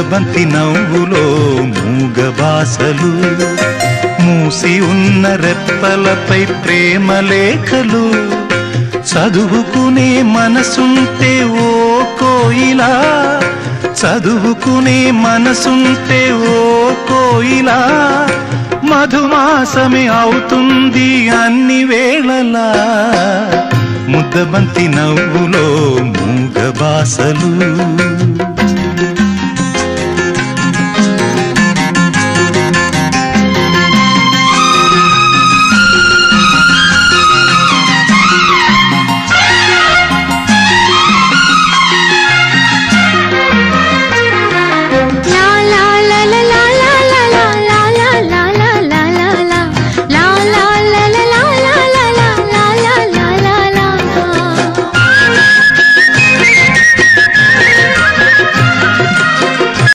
బంతి నవ్వులో మూగబాసలు మూసి ఉన్న రెప్పలపై ప్రేమ లేఖలు చదువుకునే మనసుంటే ఓ కోయిలా చదువుకునే మనసుంటే ఓ కోయిలా మధుమాసమే అవుతుంది అన్ని వేళలా ముద్దబంతి నవ్వులో మూగబాసలు